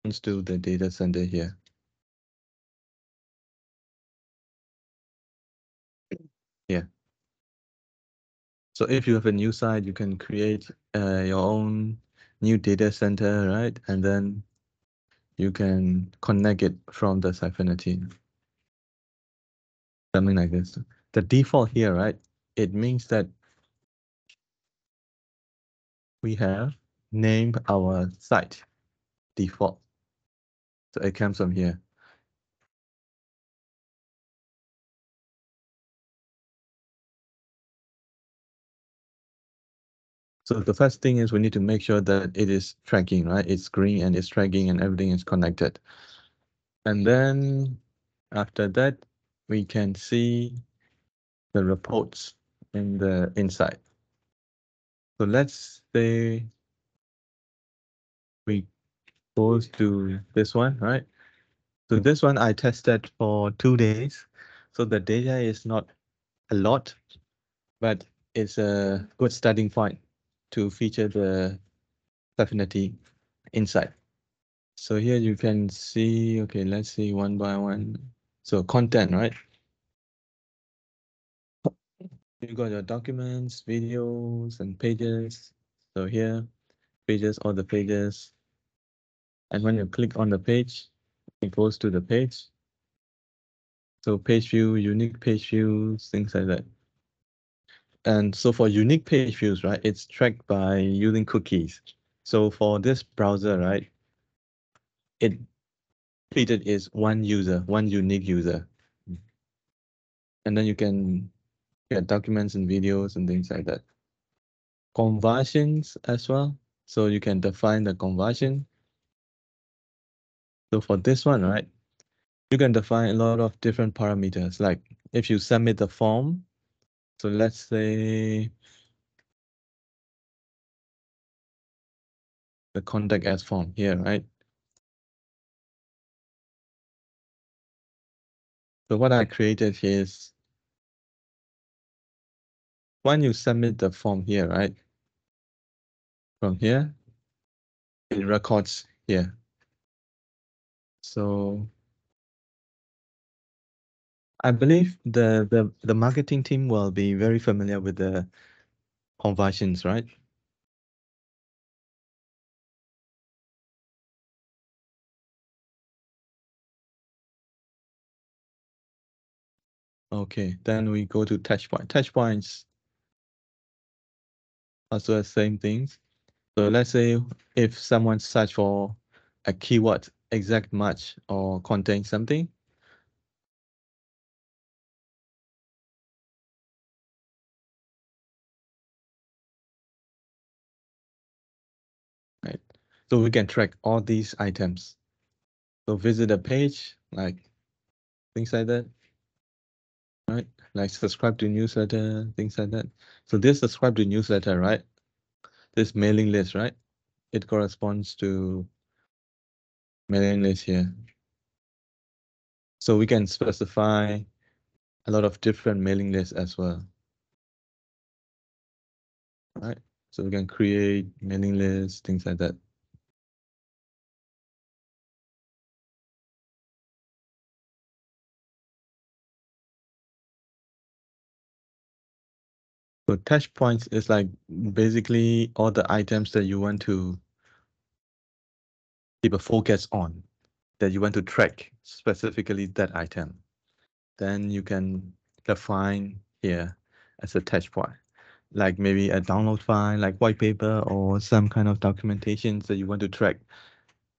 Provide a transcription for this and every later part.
to the data center here. Yeah. So if you have a new site, you can create your own new data center, right? And then you can connect it from the Sitefinity. Something like this. The default here, right? It means that we have named our site default. So it comes from here. So the first thing is we need to make sure that it is tracking, right? It's green and it's tracking and everything is connected. And then after that, we can see the reports in the inside. So let's say we go to this one, right? So this one I tested for 2 days. So the data is not a lot, but it's a good starting point to feature the Sitefinity inside. So here you can see, okay, let's see one by one. So content, right? You got your documents, videos, and pages. So here, pages, all the pages. And when you click on the page, it goes to the page. So page view, unique page views, things like that. And so for unique page views, right, it's tracked by using cookies. So for this browser, right, it treated is one user, one unique user. And then you can get documents and videos and things like that. Conversions as well. So you can define the conversion. So for this one, right, you can define a lot of different parameters. Like if you submit the form, so let's say the contact us form here, right? So what I created is when you submit the form here, right? From here, it records here. So I believe the marketing team will be very familiar with the conversions, right? Okay, then we go to touch point. Touch points also the same things. So let's say if someone search for a keyword, exact match or contain something, right? So we can track all these items. So visit a page, like things like that, right? Like subscribe to newsletter, things like that. So this subscribe to newsletter, right? This mailing list, right? It corresponds to mailing list here. So we can specify a lot of different mailing lists as well, right? So we can create mailing lists, things like that. So touch points is like basically all the items that you want to keep a focus on, that you want to track specifically that item. Then you can define here as a touch point, like maybe a download file, like white paper or some kind of documentations that you want to track,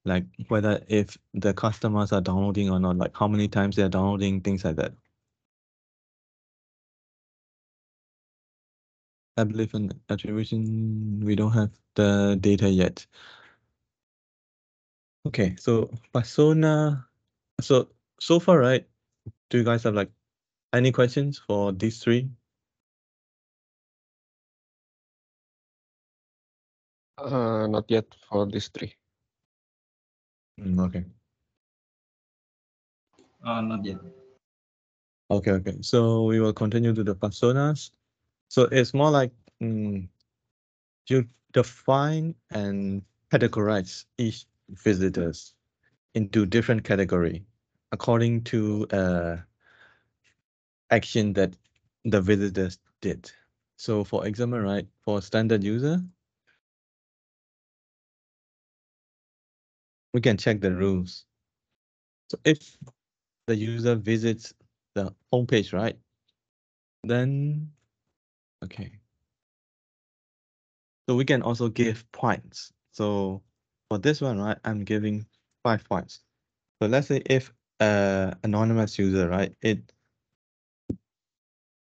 like whether if the customers are downloading or not, like how many times they're downloading, things like that. I believe in attribution, we don't have the data yet. Okay, so persona, so far, right? Do you guys have like any questions for these three? Not yet for these three. Okay. Not yet. Okay. So we will continue to the personas. So it's more like you define and categorize each visitors. into different category according to action that the visitors did. So for example, right, for standard user, we can check the rules. So if the user visits the home page, right, then, okay. So we can also give points. So for this one, right, I'm giving 5 points. So let's say if anonymous user, right, it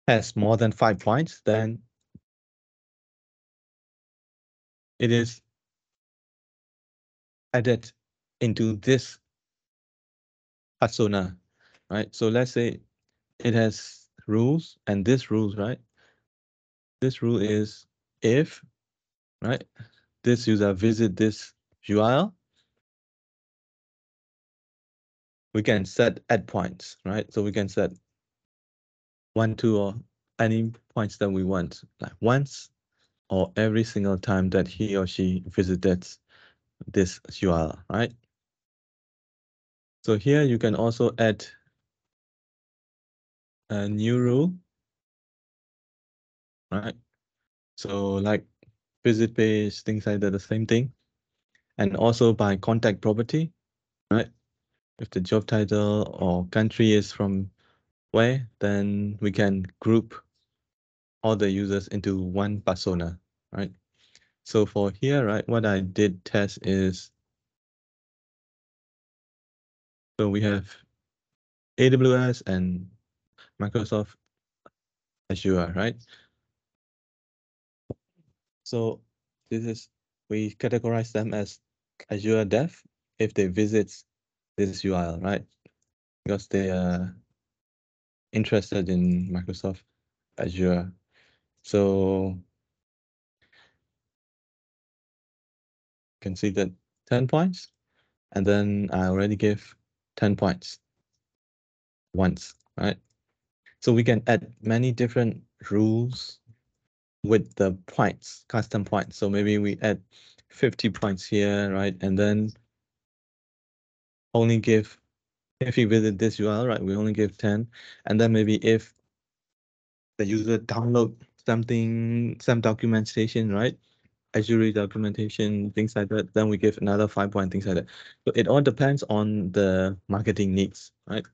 has more than 5 points, then it is added into this persona, right? So let's say it has rules, and this rules, right? This rule is if, right, this user visit this URL, we can set add points, right? So we can set 1, 2, or any points that we want, like once or every single time that he or she visited this URL, right? So here you can also add a new rule, right? So like visit page, things like that, the same thing. And also by contact property, right? If the job title or country is from where, then we can group all the users into one persona, right? So for here, right, what I did test is, so we have AWS and Microsoft Azure, right? So this is, we categorize them as Azure Dev if they visit this URL, right? Because they are interested in Microsoft Azure. So you can see that 10 points, and then I already gave 10 points once, right? So we can add many different rules with the points, custom points. So maybe we add 50 points here, right? And then only give, if you visit this URL, right, we only give 10. And then maybe if the user download something, some documentation, right? Azure documentation, things like that, then we give another 5 point, things like that. So it all depends on the marketing needs, right?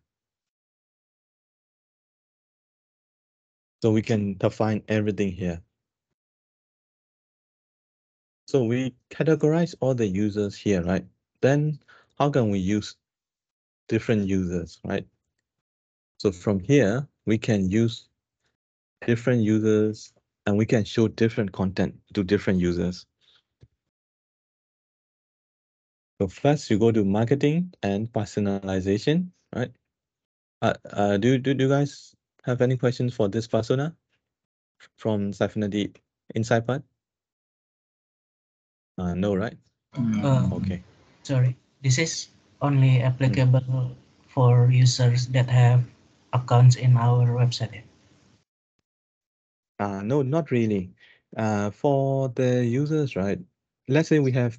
So we can define everything here. So we categorize all the users here, right? Then how can we use different users, right? So from here, we can use different users and we can show different content to different users. So first you go to marketing and personalization, right? Do you guys have any questions for this persona from Sitefinity inside part? No, right? Okay. Sorry, this is only applicable for users that have accounts in our website. No, not really. For the users, right? Let's say we have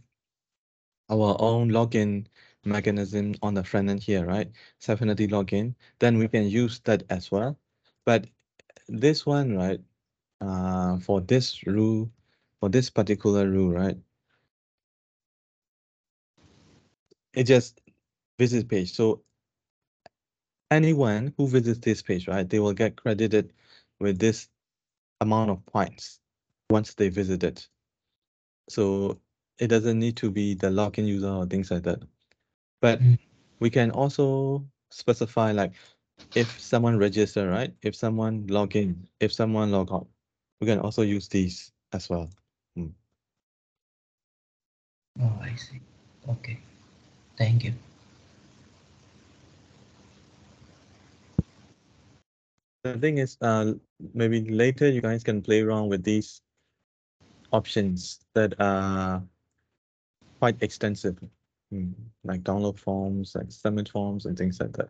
our own login mechanism on the front end here, right? Sitefinity login, then we can use that as well. But this one, right? For this rule, for this particular rule, right? It just visit page. So anyone who visits this page, right, they will get credited with this amount of points once they visit it. So it doesn't need to be the login user or things like that. But we can also specify like if someone register, right? If someone log in, if someone log out, we can also use these as well. Oh, I see. Okay, thank you. The thing is, maybe later you guys can play around with these options that are quite extensive, like download forms, like submit forms, and things like that.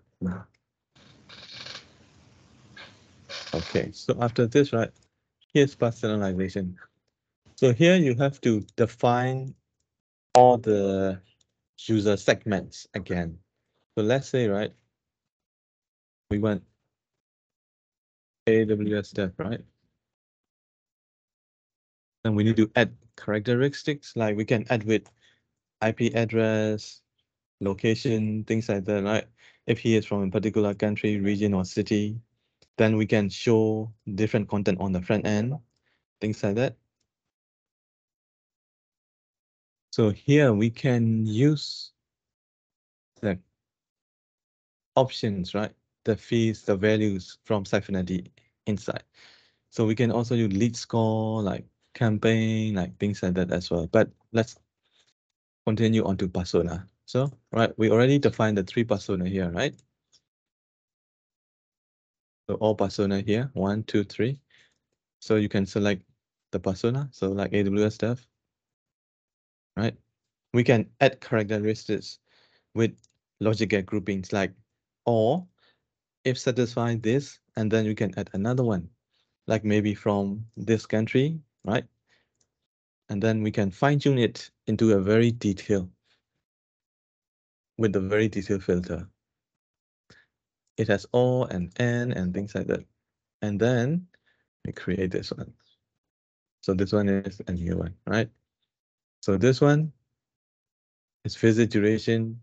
Okay, so after this, right, here's personalization. So here you have to define all the user segments again. So let's say, right, we want AWS dev, right? And we need to add characteristics, like we can add with IP address, location, things like that, right? If he is from a particular country, region, or city, then we can show different content on the front end, things like that. So here we can use the options, right? The fees, the values from Sitefinity inside. So we can also use lead score, like campaign, like things like that as well. But let's continue on to persona. So, right, we already defined the 3 persona here, right? So all persona here, 1, 2, 3. So you can select the persona, so like AWS dev, right? We can add characteristics with logic gate groupings, like, or if satisfy this, and then you can add another one, like maybe from this country, right? And then we can fine tune it into a very detailed, with a very detailed filter. It has all and and things like that. And then we create this one. So this one is a new one, right? So this one is visit duration.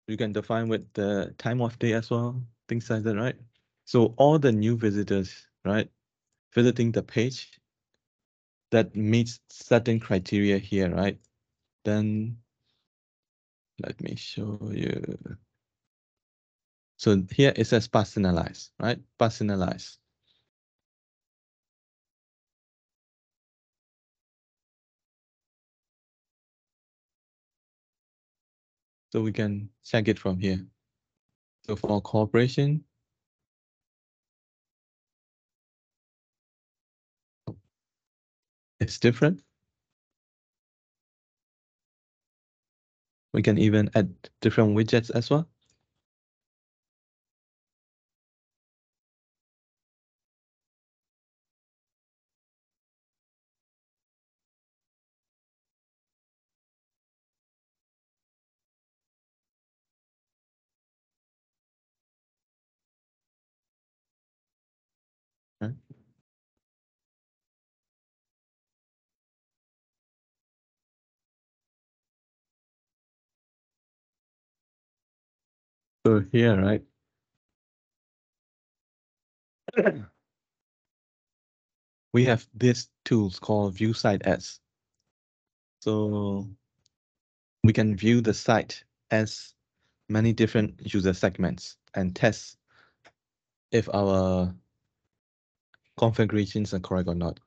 You can define with the time of day as well, things like that, right? So all the new visitors, right, visiting the page that meets certain criteria here, right? Then let me show you. So here it says personalized, right? Personalized. So we can check it from here. So for corporation, it's different. We can even add different widgets as well. Right? So here, right? We have these tools called view site as. So we can view the site as many different user segments and test if our configurations are correct or not.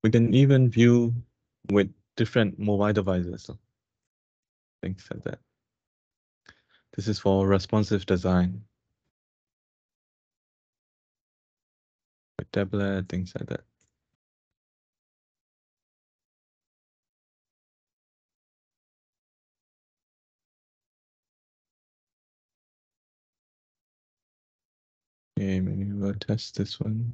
We can even view with different mobile devices, so things like that. This is for responsive design with tablet, things like that. Okay, maybe we'll test this one.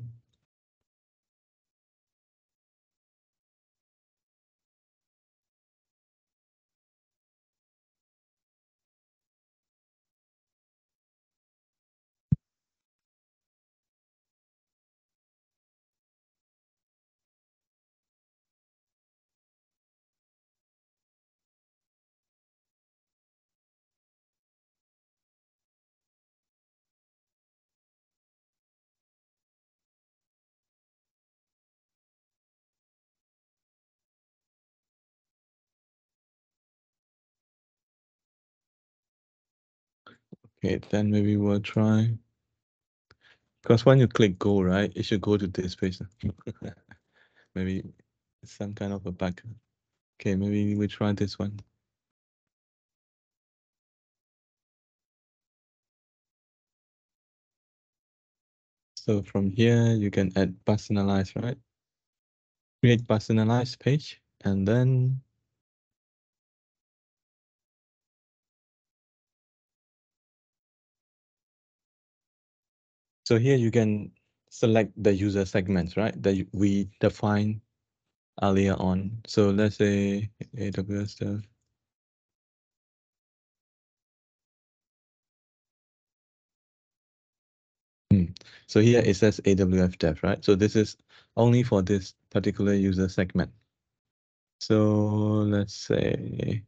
Okay, then maybe we'll try. Because when you click go, right, it should go to this page. Maybe some kind of a bug. Okay, maybe we try this one. So from here, you can add personalized, right? Create personalized page, and then so here you can select the user segments, right? That we define earlier on. So let's say AWS stuff. So here it says AWS dev, right? So this is only for this particular user segment. So let's say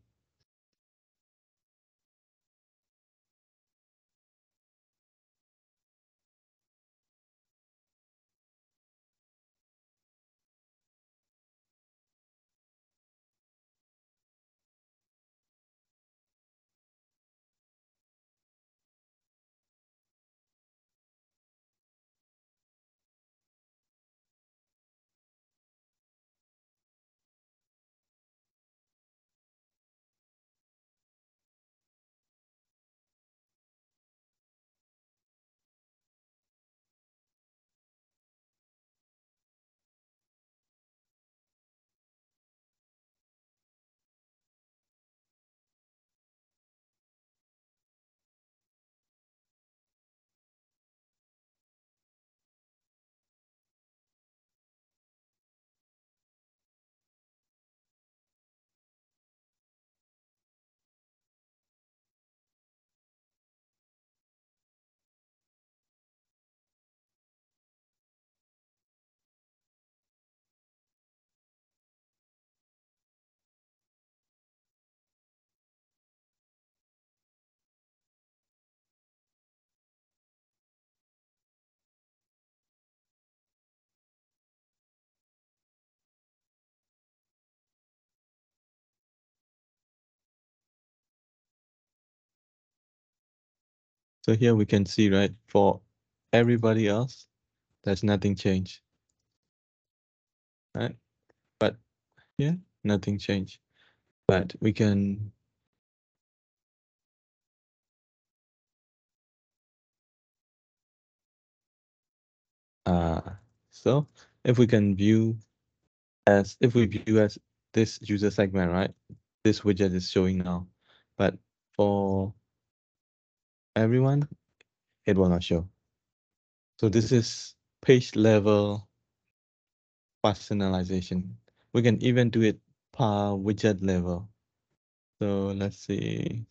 so here we can see, right, for everybody else, there's nothing changed, right? But yeah, nothing changed. But we can so if we can view if we view as this user segment, right? This widget is showing now, but for everyone, it will not show. So this is page level personalization. We can even do it per widget level. So let's see.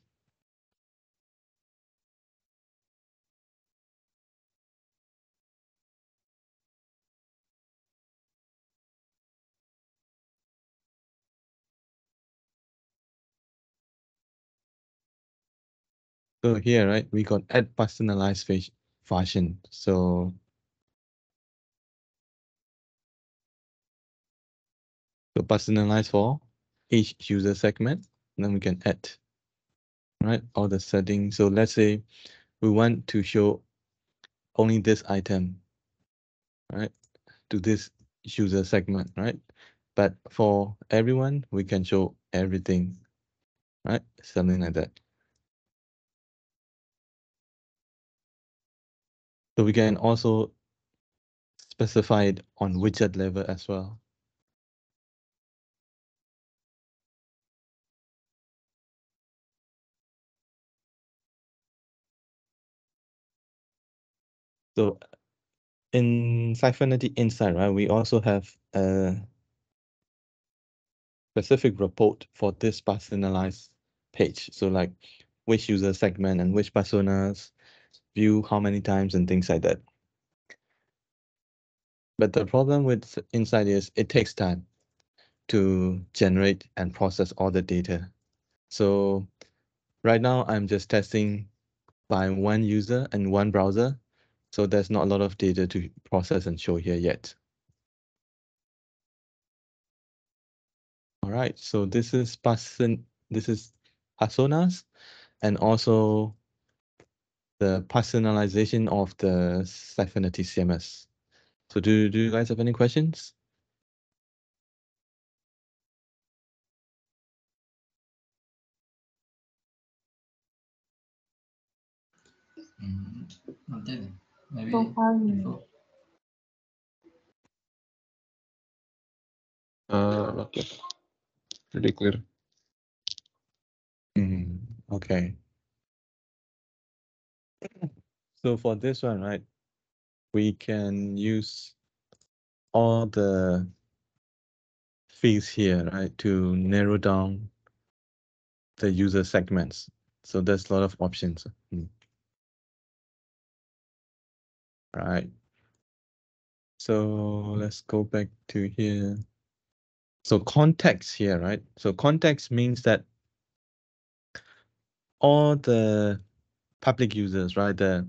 So here, right, we got add personalized page fashion. So personalize for each user segment. Then we can add, right, all the settings. So let's say we want to show only this item, right, to this user segment, right? But for everyone, we can show everything, right? Something like that. So we can also specify it on widget level as well. So in Sitefinity Insight, right, we also have a specific report for this personalized page. So like which user segment and which personas view how many times and things like that. But the problem with Insight is it takes time to generate and process all the data. So right now I'm just testing by one user and one browser. So there's not a lot of data to process and show here yet. All right, so this is personas and also the personalization of the Sitefinity CMS. So do you guys have any questions? Nothing. Maybe So far, info. Not yet. Pretty clear. Okay. So for this one, right, we can use all the fields here, right, to narrow down the user segments. So there's a lot of options. Right. So let's go back to here. So context here, right? So context means that all the public users, right, the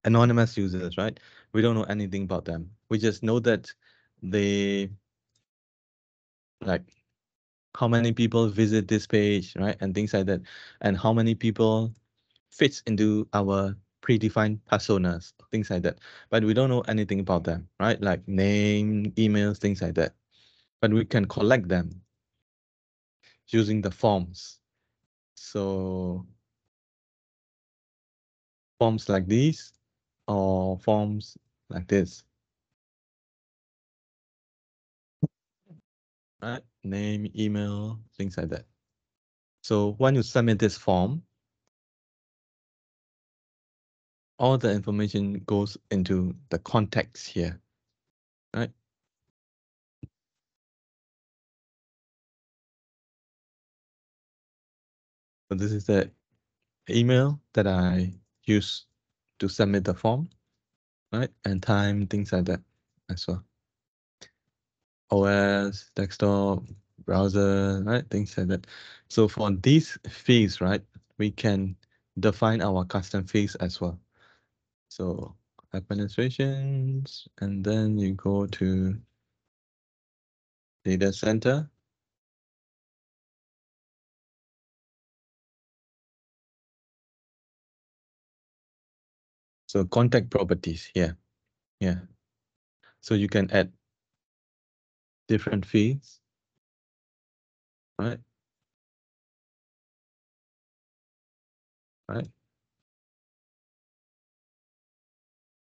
anonymous users, right? We don't know anything about them. We just know that they, like, how many people visit this page, right? And things like that. And how many people fits into our predefined personas, things like that. But we don't know anything about them, right? Like name, emails, things like that. But we can collect them using the forms. So forms like these or forms like this. Right? Name, email, things like that. So when you submit this form, all the information goes into the context here, right? So this is the email that I use to submit the form, right? And time, things like that as well. OS, desktop, browser, right? Things like that. So for these fields, right, we can define our custom fields as well. So administrations, and then you go to data center. So contact properties here. Yeah. So you can add different fields, right? Right.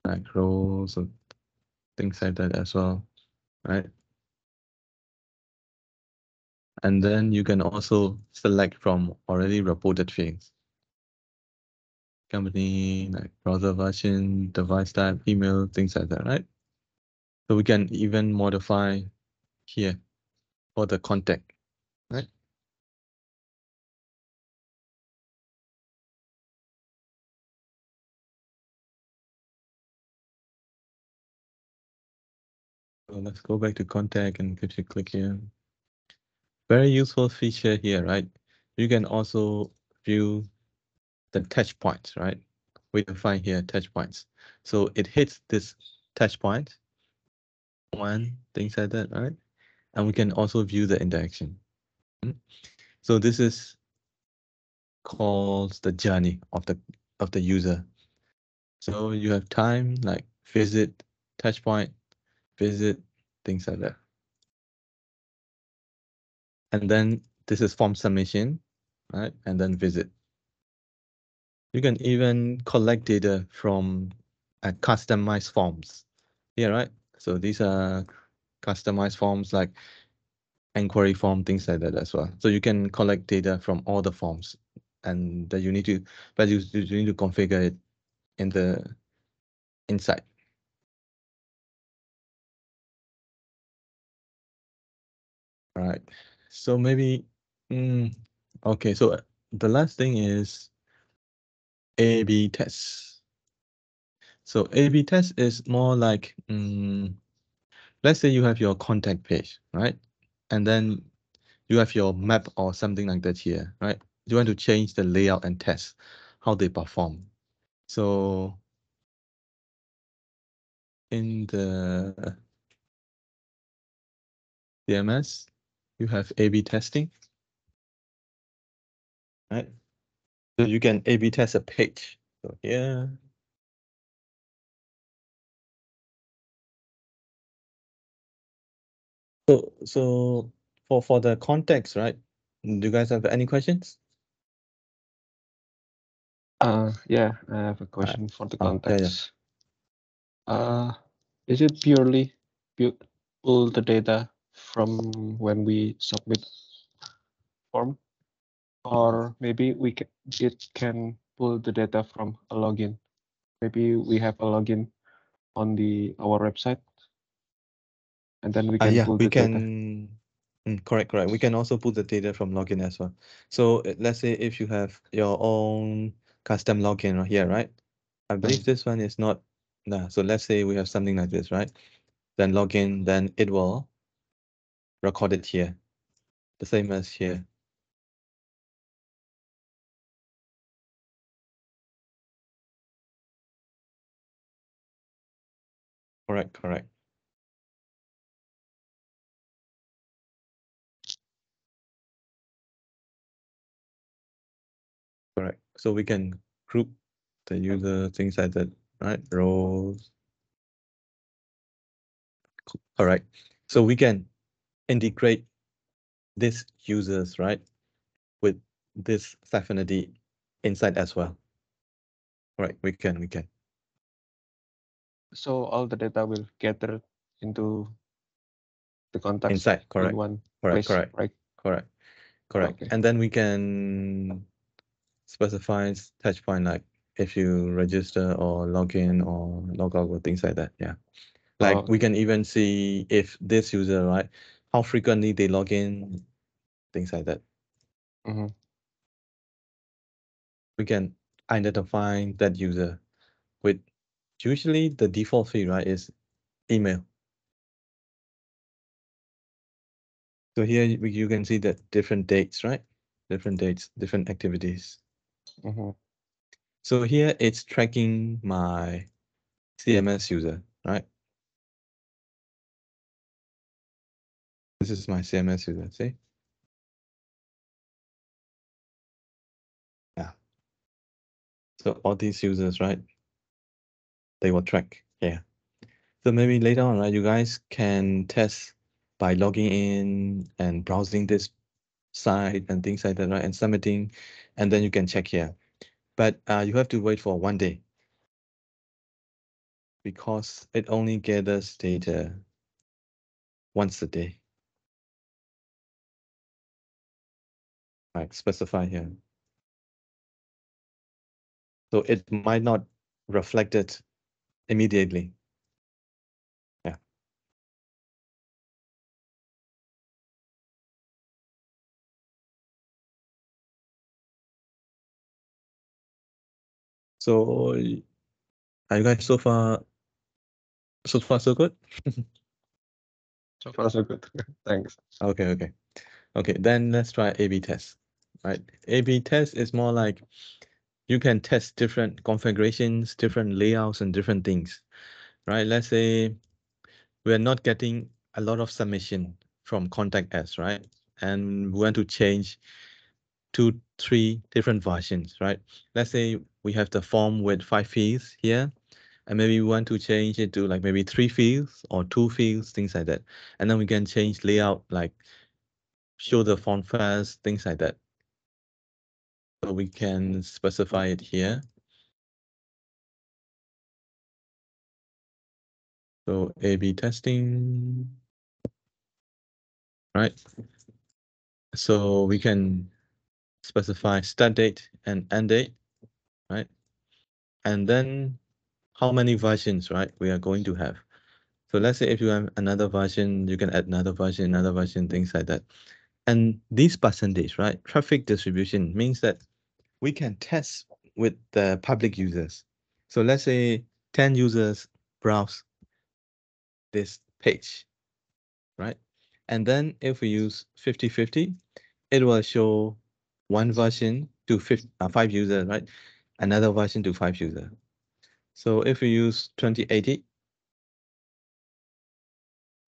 Like roles or things like that as well, right? And then you can also select from already reported fields. Company, like browser version, device type, email, things like that, right? So we can even modify here for the contact, right? So let's go back to contact and if you click here. Very useful feature here, right? You can also view the touch points, right? We define here touch points. So it hits this touch point, one, things like that, right? And we can also view the interaction. So this is called the journey of the user. So you have time like visit, touch point, visit, things like that. And then this is form submission, right? And then visit. You can even collect data from customized forms. Yeah, right. So these are customized forms like inquiry form, things like that as well. So you can collect data from all the forms, and that you need to, but you need to configure it in the inside. All right. So maybe, okay. So the last thing is A/B tests. So A/B test is more like, let's say you have your contact page, right? And then you have your map or something like that here, right? You want to change the layout and test how they perform. So in the CMS, you have A/B testing, right? So you can A/B test a page So here. So for the context, right? Do you guys have any questions? Yeah, I have a question for the Yeah, context. Is it purely pull the data from when we submit form, or maybe it can pull the data from a login? Maybe we have a login on our website, and then we can yeah, pull we the data. can. Correct. We can also pull the data from login as well. So let's say if you have your own custom login right here, right? I believe this one is not. Nah. So let's say we have something like this, right? Then login, then it will record it here, the same as here. Correct. So we can group the user, things like that, right? Roles. Correct. So we can integrate these users, right, with this Sitefinity inside as well. Right, we can. So all the data will gather into the contacts Inside, in correct. one Correct, place, correct, right? correct, correct. Okay. And then we can specify touch point, like if you register or log in or log out or things like that. Yeah. Like we Okay. can even see if this user, right, how frequently they log in, things like that. Mm-hmm. We can identify that user with usually the default field, right, is email. So here you can see that different dates, right? Different dates, different activities. Mm-hmm. So here it's tracking my CMS user, right? This is my CMS user, see? Yeah. So all these users, right? They will track here. So maybe later on, right, you guys can test by logging in and browsing this site and things like that, right? And submitting, and then you can check here. But you have to wait for 1 day because it only gathers data once a day. Right, specify here. So it might not reflect it immediately. Yeah. So are you guys so far so good? So far, so good. Thanks. Okay. Then let's try A/B test. Right. A/B test is more like you can test different configurations, different layouts, and different things. Right. Let's say we're not getting a lot of submission from contact us, right? And we want to change 2, 3 different versions, right? Let's say we have the form with 5 fields here, and maybe we want to change it to like maybe 3 fields or 2 fields, things like that. And then we can change layout, like show the font first, things like that. So we can specify it here. So A/B testing, right? So we can specify start date and end date, right? And then how many versions, right, we are going to have. So let's say if you have another version, you can add another version, things like that. And this percentage, right, traffic distribution means that we can test with the public users. So let's say 10 users browse this page, right? And then if we use 50/50, it will show one version to 5 users, right? Another version to 5 users. So if we use 20/80,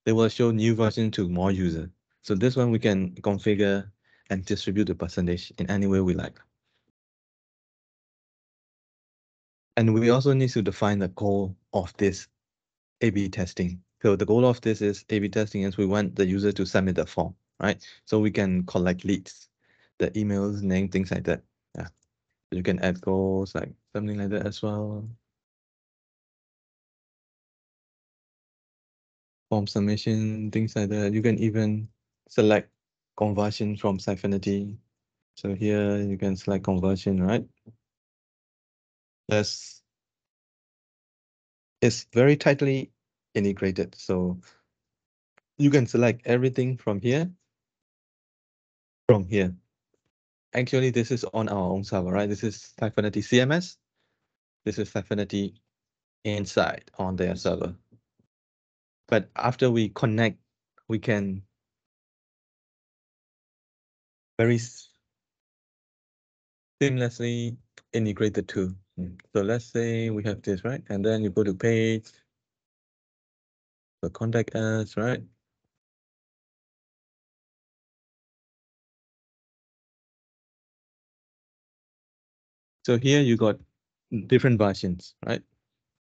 they will show new version to more users. So this one we can configure and distribute the percentage in any way we like. And we also need to define the goal of this A/B testing. So the goal of this is A/B testing is we want the user to submit the form, right? So we can collect leads, the emails, name, things like that. Yeah. You can add goals like something like that as well. Form submission, things like that. You can even select conversion from Sitefinity. So here you can select conversion, right? That's it's very tightly integrated. So you can select everything from here. Actually, this is on our own server, right? This is Sitefinity CMS. This is Sitefinity inside on their server. But after we connect, we can very seamlessly integrate the two. So let's say we have this, right? And then you go to page, the contact us, right? So here you got different versions, right?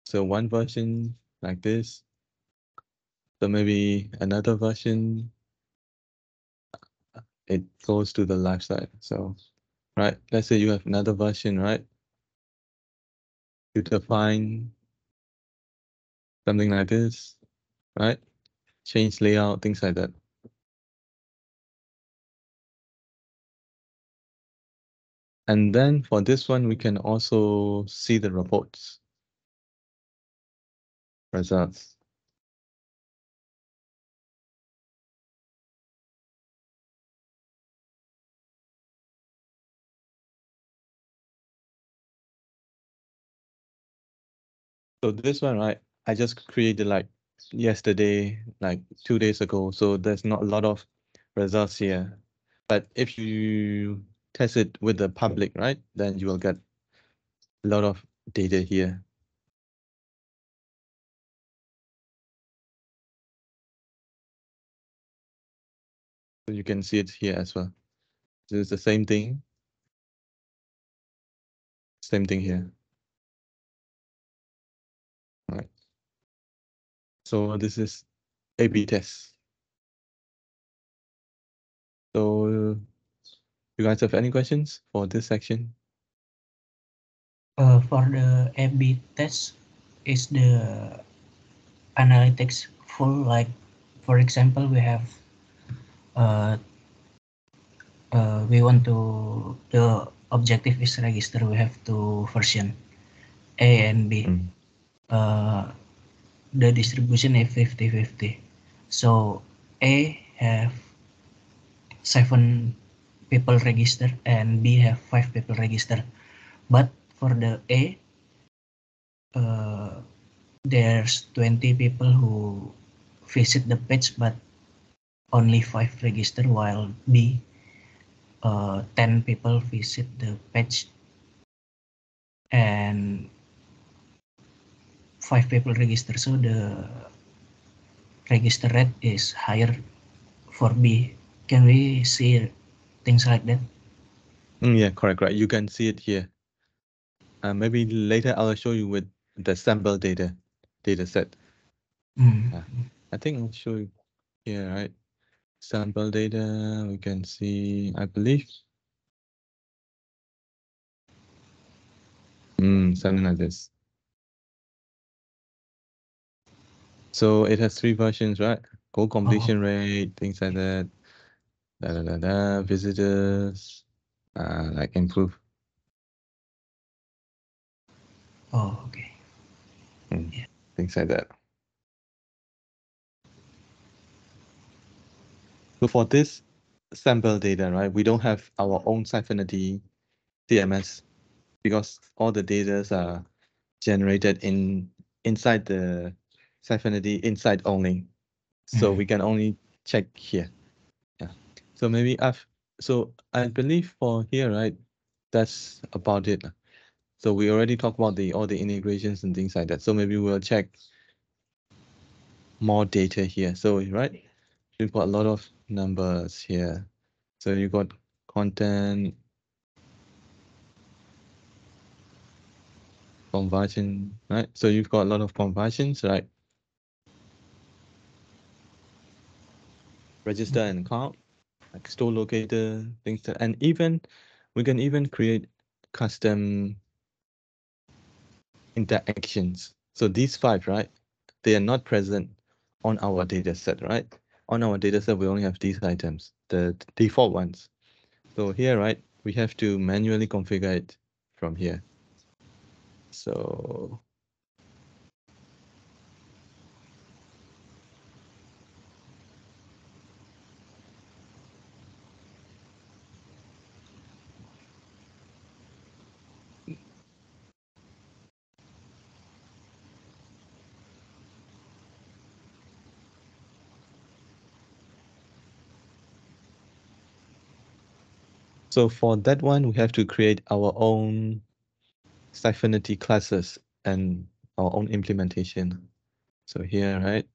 So one version like this. So maybe another version, it goes to the left side. So, right, let's say you have another version, right? You define something like this, right? Change layout, things like that. And then for this one, we can also see the reports, results. So this one, right, I just created like yesterday, like 2 days ago. So there's not a lot of results here. But if you test it with the public, right, then you will get a lot of data here. So you can see it here as well. So it's the same thing. Same thing here. All right. So this is A/B test. So you guys have any questions for this section? For the A/B test, is the analytics full? Like, for example, uh, we want to the objective is register. We have two version, A and B. Uh, the distribution is 50-50. So A have 7 people register and B have 5 people register. But for the A, uh, there's 20 people who visit the page, but only 5 register, while B, 10 people visit the page and 5 people register. So the register rate is higher for B. Can we see things like that? Yeah, correct, right. You can see it here. Maybe later I'll show you with the sample data set. Mm. I think I'll show you here, right? Sample data, we can see, I believe. Something like this. So it has 3 versions, right? Goal completion rate, things like that. Visitors, like improve. Oh, okay. Things like that. So for this sample data, right, we don't have our own Sitefinity CMS because all the data are generated inside the Sitefinity inside only. So we can only check here. Yeah. So maybe so I believe for here, right, that's about it. So we already talked about all the integrations and things like that. So maybe we'll check more data here. So right, we've got a lot of numbers here. So you got content, conversion, right? So you've got a lot of conversions, right? Register and account, like store locator, things that, and even we can even create custom interactions. So these 5, right? They are not present on our data set, right? On our data set, we only have these items, the default ones. So here, right, we have to manually configure it from here. So So for that one, we have to create our own Sitefinity classes and our own implementation. So here, right?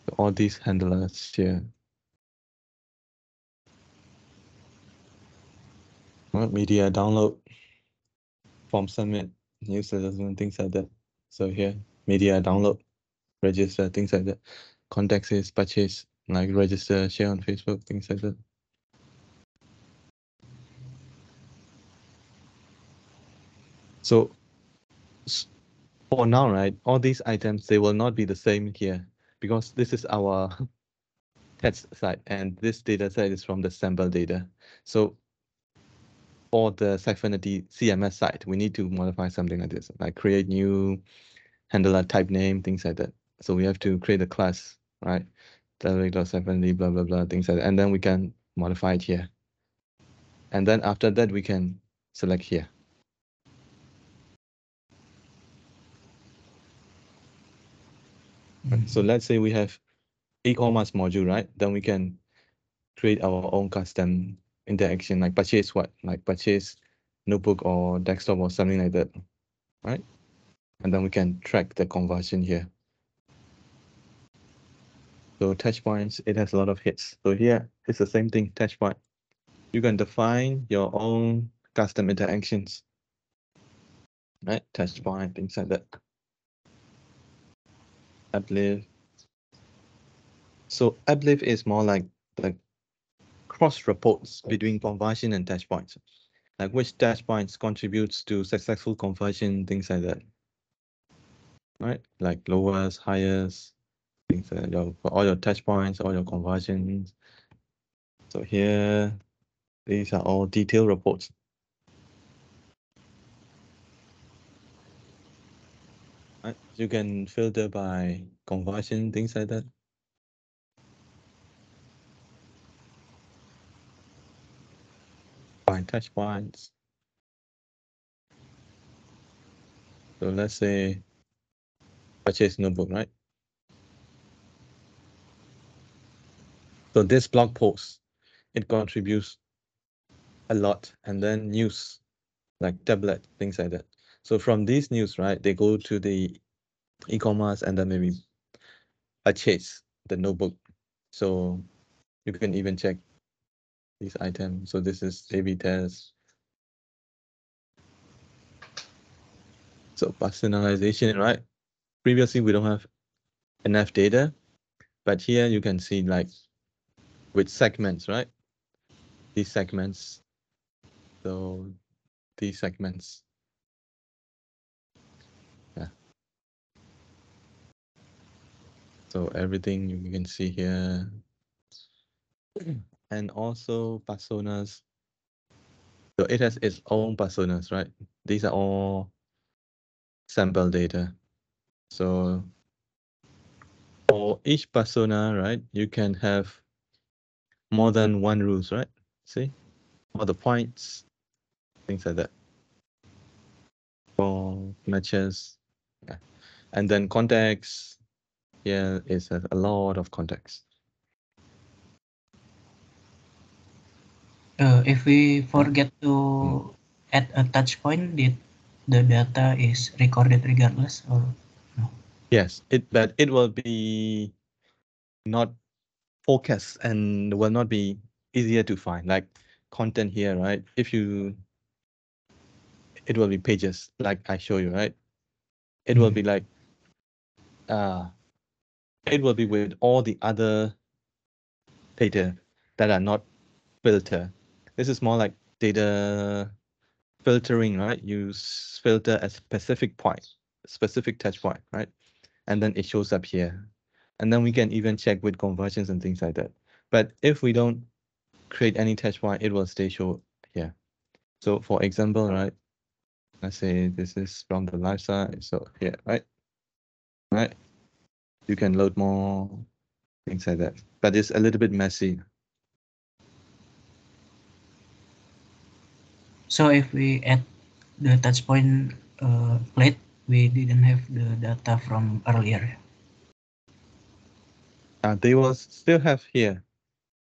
So all these handlers here. Media download, form submit, newsletters and things like that. So here, media download, register, things like that. Context is purchase, like register, share on Facebook, things like that. So for now, right, all these items, they will not be the same here because this is our test site and this data set is from the sample data. So for the Sitefinity CMS site, we need to modify something like this, like create new handler type name, things like that. So we have to create a class, right? Telerik.Sitefinity, blah, blah, blah, things like that. And then we can modify it here. And then after that, we can select here. Right? So let's say we have e-commerce module, right? Then we can create our own custom interaction, like purchase what? Like purchase notebook or desktop or something like that, right? And then we can track the conversion here. So touch points, it has a lot of hits. So here it's the same thing, touch point. You can define your own custom interactions, right? Touch point, things like that. Uplift. So uplift is more like the cross reports between conversion and touch points. Like which touch points contributes to successful conversion, things like that. Right? Like lowest, highest, things like that. For all your touch points, all your conversions. So here, these are all detailed reports. Right? You can filter by conversion, things like that. By touch points. So let's say purchase notebook, right? So this blog post, it contributes a lot. And then news, like tablet, things like that. So from these news, right, they go to the e-commerce and then maybe purchase the notebook. So you can even check these items. So this is A/B test. So personalization, right? Previously, we don't have enough data, but here you can see like with segments, right? These segments. So these segments. Yeah. So everything you can see here. And also personas. So it has its own personas, right? These are all sample data. So for each persona, right, you can have more than one rules, right? See? All the points, things like that. For matches. Yeah. And then context. Here is a lot of context. If we forget to add a touch point, the data is recorded regardless or no? Yes, but it will be not focused and will not be easier to find, like content here, right? If you, it will be pages like I show you, right? It will be like, it will be with all the other data that are not filter. This is more like data filtering, right? You filter a specific point, specific touch point, right? And then it shows up here. And then we can even check with conversions and things like that. But if we don't create any touch point, it will stay show here. So for example, right? Let's say this is from the live side. So here, right? Right? You can load more things like that. But it's a little bit messy. So if we add the touch point plate, we didn't have the data from earlier. They will still have here,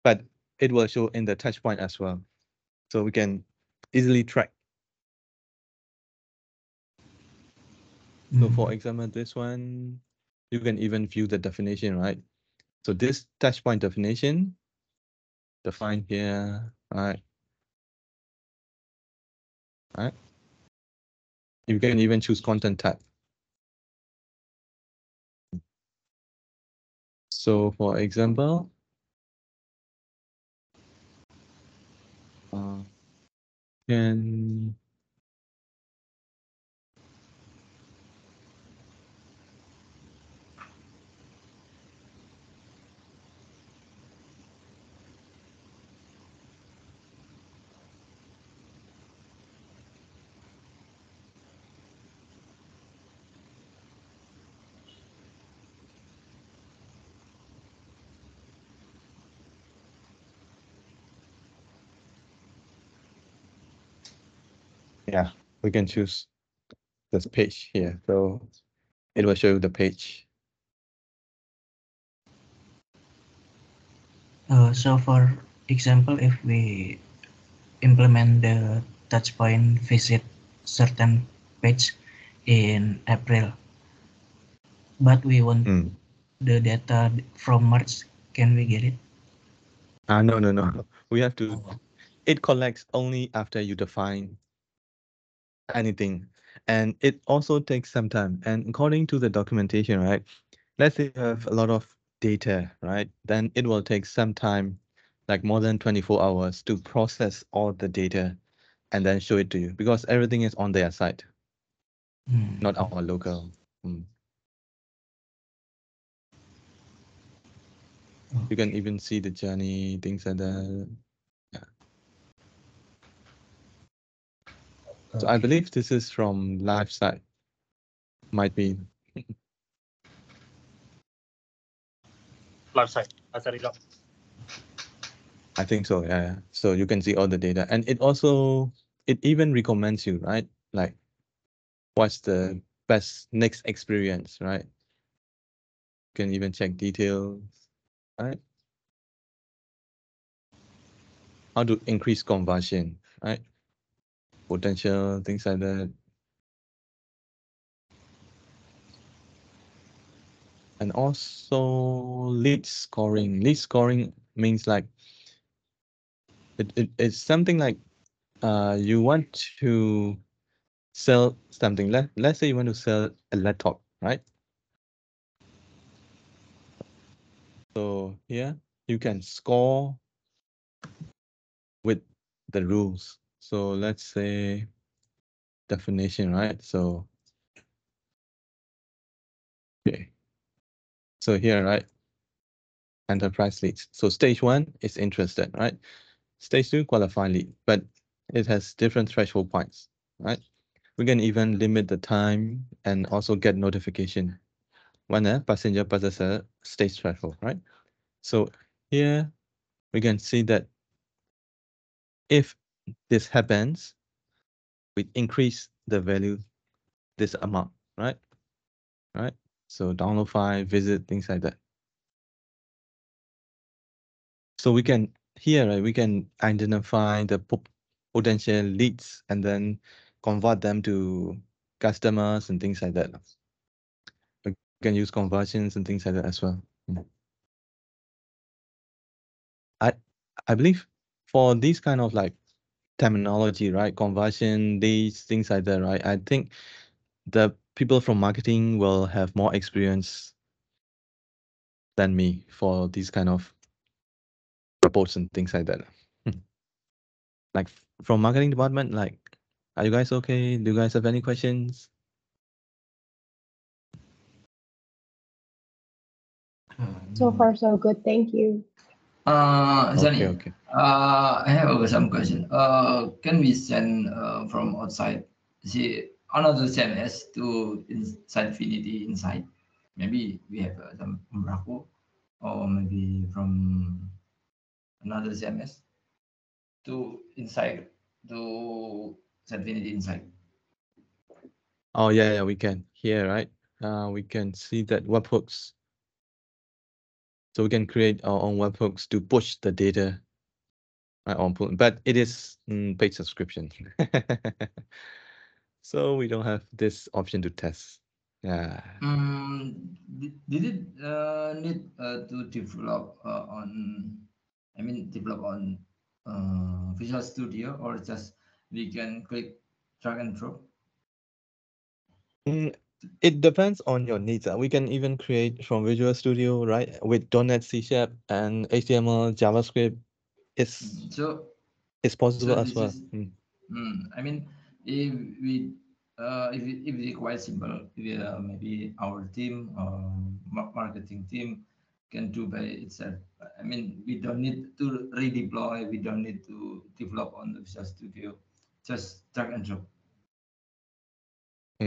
but it will show in the touch point as well. So we can easily track. So for example, this one, you can even view the definition, right? So this touch point definition, define here, right? Right? You can even choose content type. So for example, can yeah, we can choose this page here. So it will show you the page. So for example, if we implement the touchpoint visit certain page in April, but we want the data from March, can we get it? No. We have to, it collects only after you define anything. And it also takes some time. And according to the documentation, right? Let's say you have a lot of data, right? Then it will take some time, like more than 24 hours to process all the data and then show it to you because everything is on their side, not our local. You can even see the journey, things like that. Yeah. So I believe this is from live side. Might be. Left side. There you go. I think so, yeah. So you can see all the data. And it also, it even recommends you, right? Like, what's the best next experience, right? You can even check details, right? How to increase conversion, right? Potential, things like that. And also lead scoring. Lead scoring means like, it's something like you want to sell something. Let's say you want to sell a laptop, right? So here you can score with the rules. So let's say definition, right? So okay. So here, right? Enterprise leads. So stage 1 is interested, right? Stage 2 qualify lead, but it has different threshold points, right? We can even limit the time and also get notification when a passenger passes a stage threshold, right? So here we can see that if this happens, we increase the value, this amount, right? Right? So download file, visit, things like that. So we can, here, right, we can identify the potential leads and then convert them to customers and things like that. You can use conversions and things like that as well. I I believe for these kind of like terminology, right? Conversion, these things like that, right? I think the people from marketing will have more experience than me for these kind of reports and things like that. Like from marketing department, like, are you guys okay? Do you guys have any questions? So far, so good. Thank you. Johnny, Okay. I have some question. Can we send from outside see another CMS to inside Finity inside? Maybe we have some Umbraco or maybe from another CMS to inside to Sitefinity inside. Oh yeah, we can here, right? We can see that webhooks. So we can create our own webhooks to push the data right on, but it is paid subscription. So we don't have this option to test. Yeah. Did it need to develop I mean, develop on Visual Studio, or just we can click drag and drop? Mm, it depends on your needs. We can even create from Visual Studio, right? With .NET C# and HTML, JavaScript. It's So, it's possible as this well. is, I mean, if we if it quite simple, if, maybe our team marketing team can do by itself. I mean, we don't need to redeploy. We don't need to develop on the Visual Studio. Just drag and drop.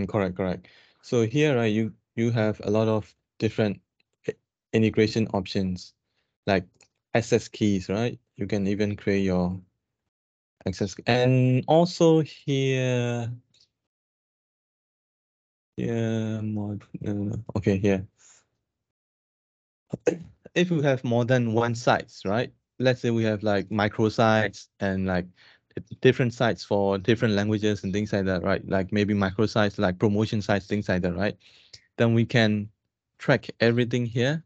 Correct. So here, right, you have a lot of different i- integration options, like access keys, right? You can even create your access, and also here, okay, here. If you have more than one sites, right? Let's say we have like microsites and like different sites for different languages and things like that, right? Like maybe microsites, like promotion sites, things like that, right? Then we can track everything here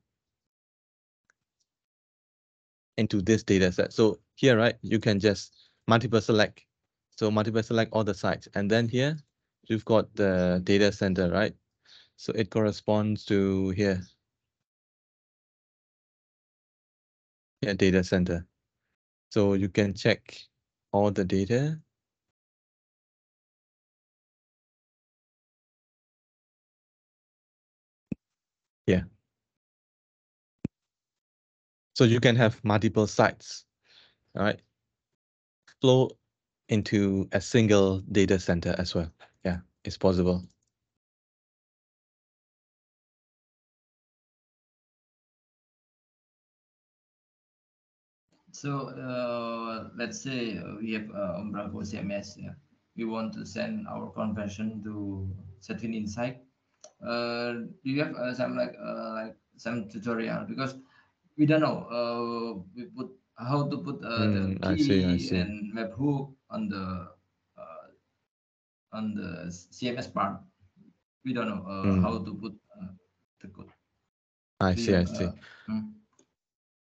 into this data set. So here, right, you can just multiple select. So multiple select all the sites. And then here, you've got the data center, right? So it corresponds to here, data center. So you can check all the data. Yeah. So you can have multiple sites, all right? Flow into a single data center as well. Yeah, it's possible. So let's say we have Umbraco CMS. Yeah. We want to send our conversion to Setvin Insight. Do you have some like some tutorial, because we don't know we put how to put the I see. key and webhook uh, on the CMS part. We don't know how to put the code. I Do you see. have I see.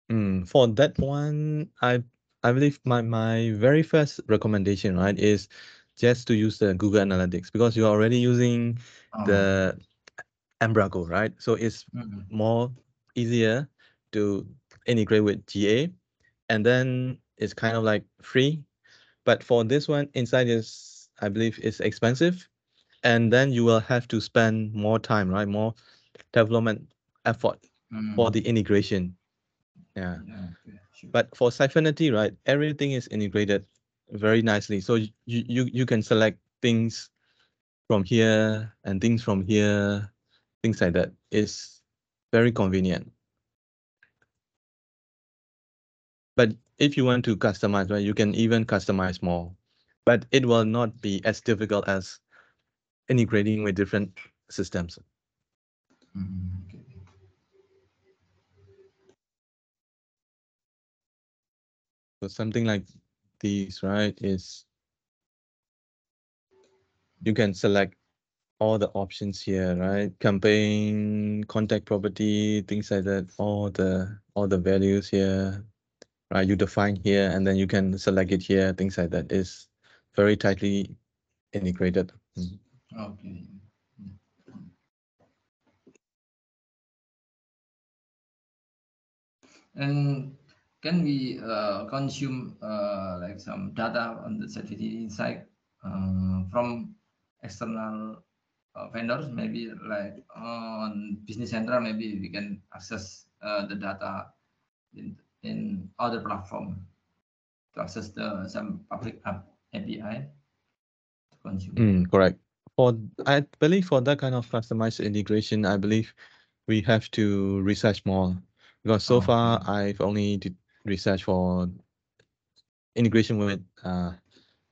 hmm? For that one, I believe my very first recommendation, right, is just to use the Google Analytics, because you're already using Oh. the Embrago, right? So it's more easier to integrate with GA, and then it's kind of like free. But for this one, inside is, I believe, is expensive, and then you will have to spend more time, right? More development effort for the integration. Yeah. Okay, sure. But for Sitefinity, right, everything is integrated very nicely. So you can select things from here and things from here, things like that. It's very convenient. But if you want to customize, right, you can even customize more. But it will not be as difficult as integrating with different systems. Okay. So something like these, right, is you can select all the options here, right? Campaign, contact property, things like that. All the values here, right? You define here, and then you can select it here. Things like that is very tightly integrated. Okay. And can we consume like some data on the Sitefinity site from external vendors? Maybe like on Business Central, maybe we can access the data in other platform to access the some public app API to consume. Correct. I believe for that kind of customized integration, I believe we have to research more, because so far I've only did research for integration with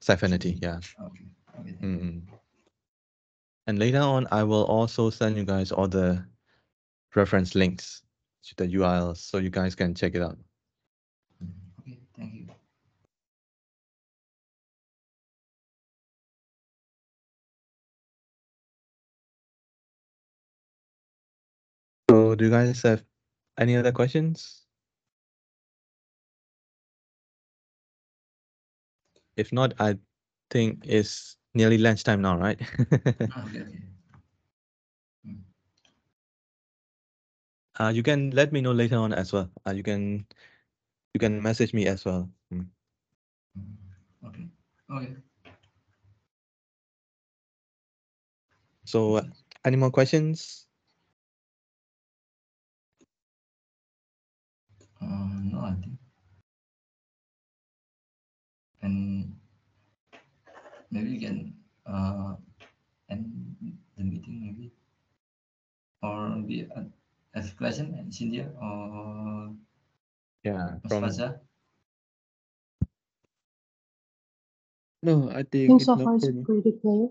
Sitefinity. Yeah. Okay. Okay. And later on, I will also send you guys all the reference links to the URLs so you guys can check it out. Okay. Thank you. So do you guys have any other questions? If not, I think it's nearly lunchtime now, right? Okay. Okay. You can let me know later on as well. You can message me as well. Okay. Okay. So any more questions? No, I think. And maybe you can end the meeting maybe, or be ask question and Cynthia or Yeah, Mas from Faza. No, I I think think it's so not far it's for me. pretty clear.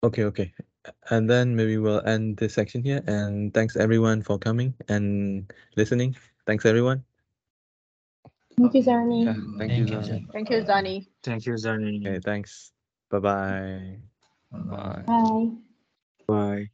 okay. And then maybe we'll end this section here. And thanks everyone for coming and listening. Thanks everyone. Thank you, Okay. Zarni. Yeah, thank you, Zani. Thank you, Zani. Thank you, Zani. Okay, thanks. Bye-bye. Bye. Bye. Bye. Bye.